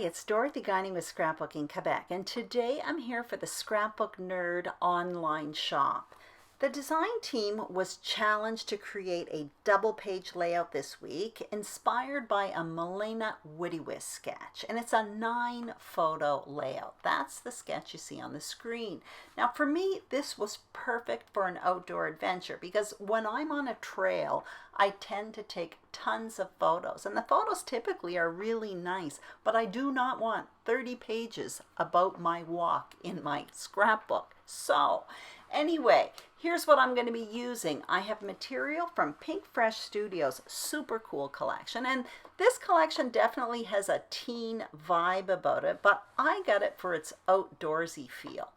it's Dorothy Guining with Scrapbooking Quebec, and today I'm here for the Scrapbook Nerd Online Shop. The design team was challenged to create a double-page layout this week, inspired by a Milena Woodiwiss sketch, and it's a 9-photo layout. That's the sketch you see on the screen. Now, for me, this was perfect for an outdoor adventure because when I'm on a trail, I tend to take tons of photos, and the photos typically are really nice, but I do not want 30 pages about my walk in my scrapbook. So anyway, here's what I'm going to be using. I have material from Pinkfresh Studios' super cool collection, and this collection definitely has a teen vibe about it, but I got it for its outdoorsy feel.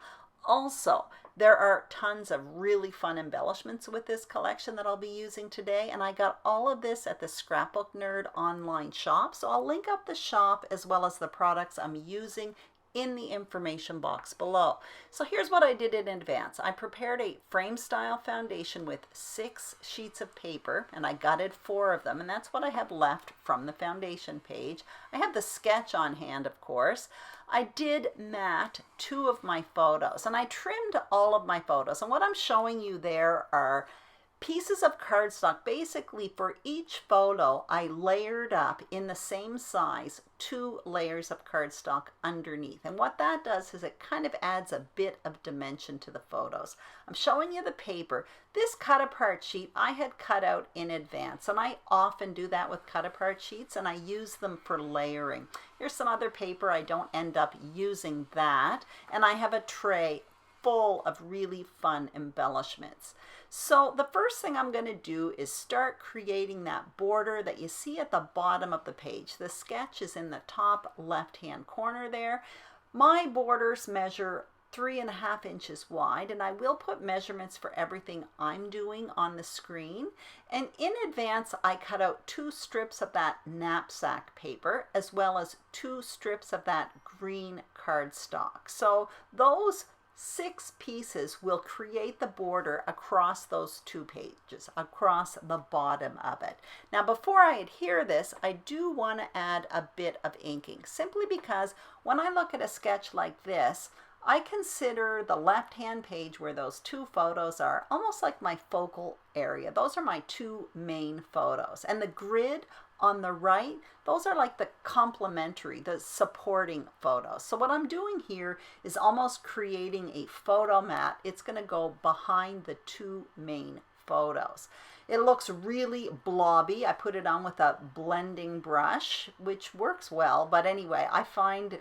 Also, there are tons of really fun embellishments with this collection that I'll be using today, and I got all of this at the Scrapbook Nerd Online Shop, so I'll link up the shop as well as the products I'm using in the information box below. So here's what I did in advance. I prepared a frame style foundation with 6 sheets of paper, and I gutted 4 of them, and that's what I have left from the foundation page. I have the sketch on hand, of course. I did matte 2 of my photos, and I trimmed all of my photos, and what I'm showing you there are pieces of cardstock. Basically, for each photo, I layered up in the same size 2 layers of cardstock underneath. And what that does is it kind of adds a bit of dimension to the photos. I'm showing you the paper. This cut apart sheet I had cut out in advance, and I often do that with cut apart sheets, and I use them for layering. Here's some other paper. I don't end up using that, and I have a tray full of really fun embellishments. So the first thing I'm going to do is start creating that border that you see at the bottom of the page. The sketch is in the top left-hand corner there. My borders measure 3.5 inches wide, and I will put measurements for everything I'm doing on the screen. And in advance, I cut out 2 strips of that knapsack paper, as well as 2 strips of that green cardstock. So those 6 pieces will create the border across those 2 pages, across the bottom of it. Now, before I adhere this, I do want to add a bit of inking, simply because when I look at a sketch like this, I consider the left-hand page where those 2 photos are almost like my focal area. Those are my 2 main photos. And the grid on the right, those are like the complementary, the supporting photos. So what I'm doing here is almost creating a photo mat. It's going to go behind the 2 main photos. It looks really blobby. I put it on with a blending brush, which works well, but anyway, I find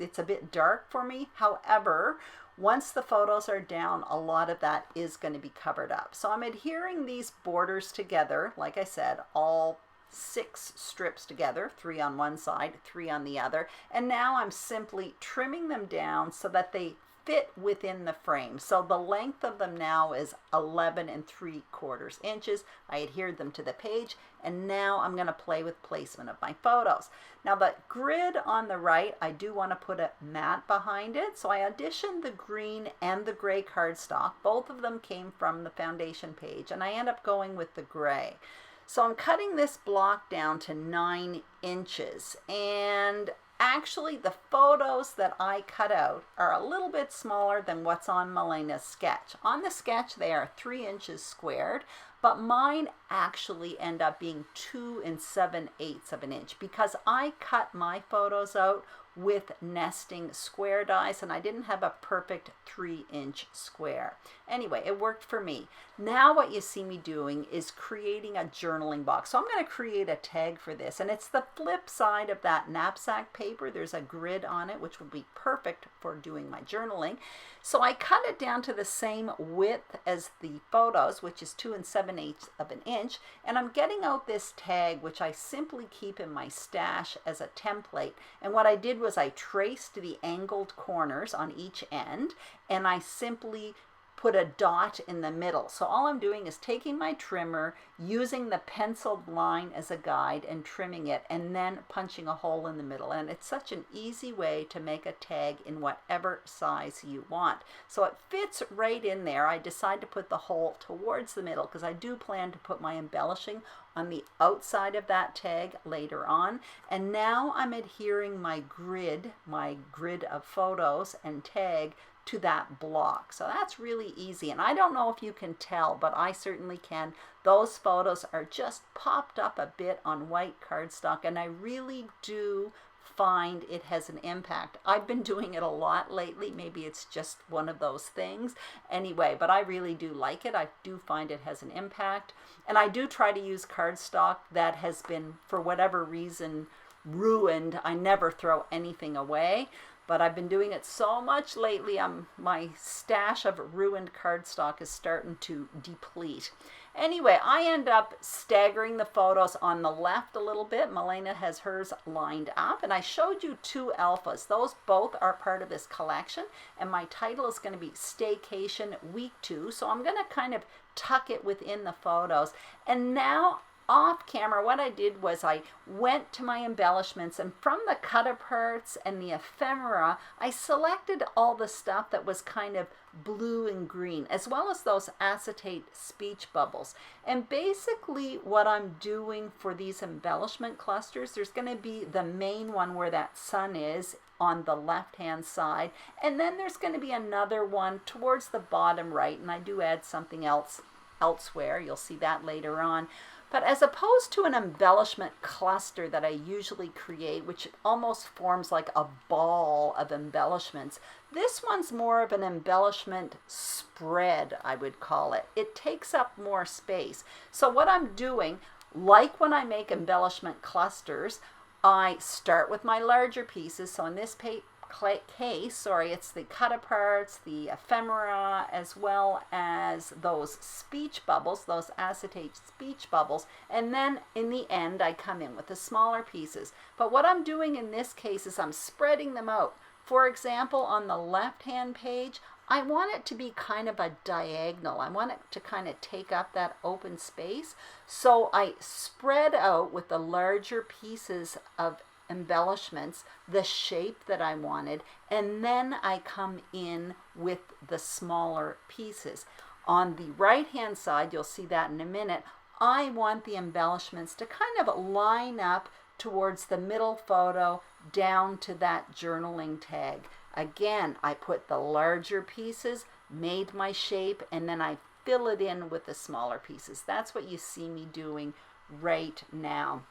it's a bit dark for me. However, once the photos are down, a lot of that is going to be covered up. So I'm adhering these borders together, like I said, all 6 strips together, 3 on one side, 3 on the other, and now I'm simply trimming them down so that they fit within the frame. So the length of them now is 11 3/4 inches. I adhered them to the page, and now I'm going to play with placement of my photos. Now the grid on the right, I do want to put a mat behind it, so I auditioned the green and the gray cardstock. Both of them came from the foundation page, and I end up going with the gray. So I'm cutting this block down to 9 inches, and actually the photos that I cut out are a little bit smaller than what's on Milena's sketch. On the sketch they are 3 inches squared, but mine actually end up being 2 7/8 of an inch because I cut my photos out with nesting square dies, and I didn't have a perfect 3-inch square. Anyway, it worked for me. Now what you see me doing is creating a journaling box. So I'm going to create a tag for this, and it's the flip side of that knapsack paper. There's a grid on it, which will be perfect for doing my journaling. So I cut it down to the same width as the photos, which is 2 7/8 of an inch, and I'm getting out this tag, which I simply keep in my stash as a template. And what I did was I traced the angled corners on each end, and I simply put a dot in the middle. So all I'm doing is taking my trimmer, using the penciled line as a guide and trimming it, and then punching a hole in the middle. And it's such an easy way to make a tag in whatever size you want. So it fits right in there. I decide to put the hole towards the middle because I do plan to put my embellishing on the outside of that tag later on. And now I'm adhering my grid of photos and tag to that block. So that's really easy. And I don't know if you can tell, but I certainly can. Those photos are just popped up a bit on white cardstock, and I really do find it has an impact. I've been doing it a lot lately. Maybe it's just one of those things. Anyway, but I really do like it. I do find it has an impact. And I do try to use cardstock that has been, for whatever reason, ruined. I never throw anything away. But I've been doing it so much lately, my stash of ruined cardstock is starting to deplete. Anyway, I end up staggering the photos on the left a little bit. Milena has hers lined up, and I showed you 2 alphas. Those both are part of this collection, and my title is going to be Staycation Week 2. So I'm going to kind of tuck it within the photos. And now, off camera, what I did was I went to my embellishments, and from the cut-aparts and the ephemera, I selected all the stuff that was kind of blue and green, as well as those acetate speech bubbles. And basically what I'm doing for these embellishment clusters, there's going to be the main one where that sun is on the left-hand side, and then there's going to be another one towards the bottom right, and I do add something else elsewhere. You'll see that later on. But as opposed to an embellishment cluster that I usually create, which almost forms like a ball of embellishments, this one's more of an embellishment spread, I would call it. It takes up more space. So what I'm doing, like when I make embellishment clusters, I start with my larger pieces. So in this case, it's the cut-aparts, the ephemera, as well as those speech bubbles, those acetate speech bubbles, and then in the end I come in with the smaller pieces. But what I'm doing in this case is I'm spreading them out. For example, on the left-hand page, I want it to be kind of a diagonal. I want it to kind of take up that open space. So I spread out with the larger pieces of embellishments the shape that I wanted, and then I come in with the smaller pieces. On the right hand side, you'll see that in a minute, I want the embellishments to kind of line up towards the middle photo down to that journaling tag. Again, I put the larger pieces, made my shape, and then I fill it in with the smaller pieces. That's what you see me doing right now.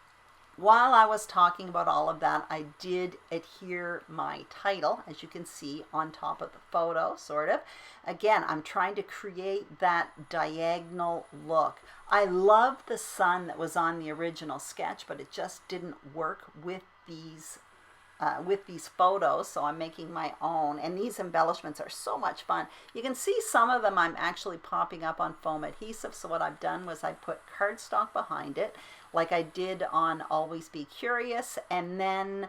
While I was talking about all of that, I did adhere my title, as you can see, on top of the photo, sort of. Again, I'm trying to create that diagonal look. I love the sun that was on the original sketch, but it just didn't work with these photos, so I'm making my own. And these embellishments are so much fun. You can see some of them I'm actually popping up on foam adhesive. So what I've done was I put cardstock behind it, like I did on Always Be Curious, and then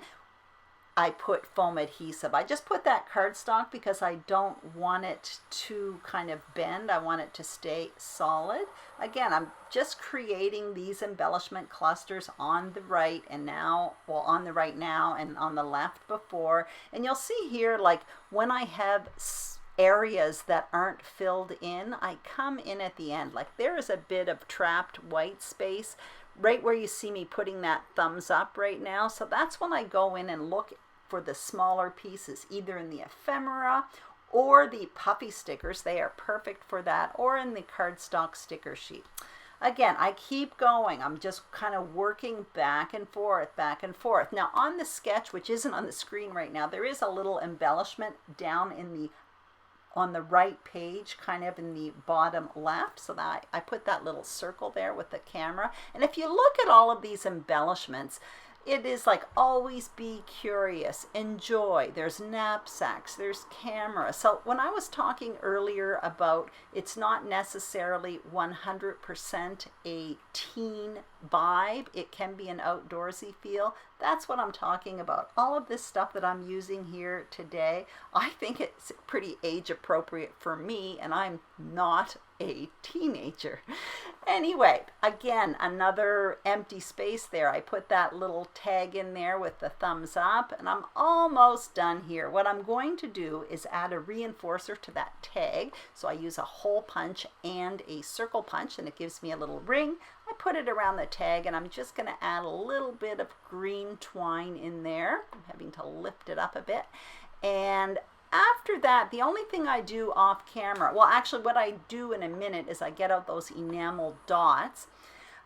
I put foam adhesive. I just put that cardstock because I don't want it to kind of bend. I want it to stay solid. Again, I'm just creating these embellishment clusters on the right and now, well, on the right now and on the left before. And you'll see here, like when I have areas that aren't filled in, I come in at the end. Like there is a bit of trapped white space right where you see me putting that thumbs up right now. So that's when I go in and look for the smaller pieces, either in the ephemera or the puffy stickers. They are perfect for that, or in the cardstock sticker sheet. Again, I keep going. I'm just kind of working back and forth, back and forth. Now on the sketch, which isn't on the screen right now, there is a little embellishment down in the on the right page, kind of in the bottom left. So that I put that little circle there with the camera. And if you look at all of these embellishments, It is like always be curious, enjoy. There's knapsacks, there's cameras. So when I was talking earlier about it's not necessarily 100% a teen vibe, it can be an outdoorsy feel. That's what I'm talking about. All of this stuff that I'm using here today, I think it's pretty age appropriate for me, and I'm not a teenager. Anyway, again, another empty space there. I put that little tag in there with the thumbs up, and I'm almost done here. What I'm going to do is add a reinforcer to that tag. So I use a hole punch and a circle punch, and it gives me a little ring. I put it around the tag, and I'm just going to add a little bit of green twine in there. I'm having to lift it up a bit. And after that, the only thing I do off camera, well, actually what I do in a minute is I get out those enamel dots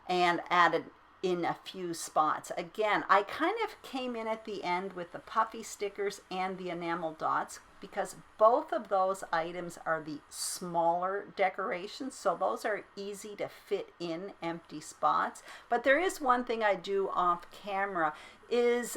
and add it in a few spots. Again, I kind of came in at the end with the puffy stickers and the enamel dots because both of those items are the smaller decorations, so those are easy to fit in empty spots. But there is one thing I do off camera is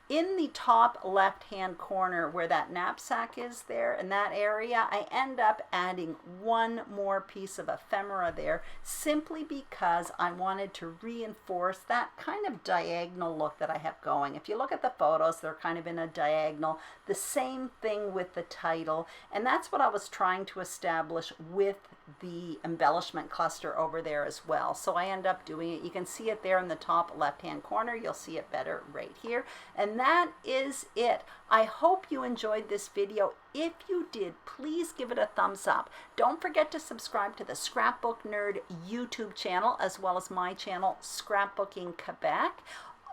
in the top left-hand corner where that knapsack is there, in that area, I end up adding one more piece of ephemera there simply because I wanted to reinforce that kind of diagonal look that I have going. If you look at the photos, they're kind of in a diagonal. The same thing with the title, and that's what I was trying to establish with the embellishment cluster over there as well. So I end up doing it. You can see it there in the top left-hand corner. You'll see it better right here. And that is it. I hope you enjoyed this video. If you did, please give it a thumbs up. Don't forget to subscribe to the Scrapbook Nerd YouTube channel as well as my channel, Scrapbooking Quebec.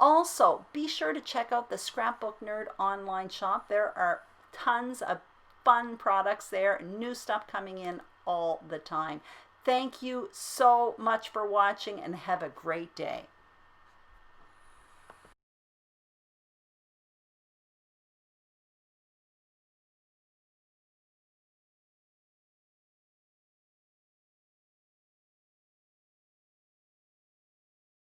Also, be sure to check out the Scrapbook Nerd Online Shop. There are tons of fun products there, new stuff coming in all the time. Thank you so much for watching and have a great day.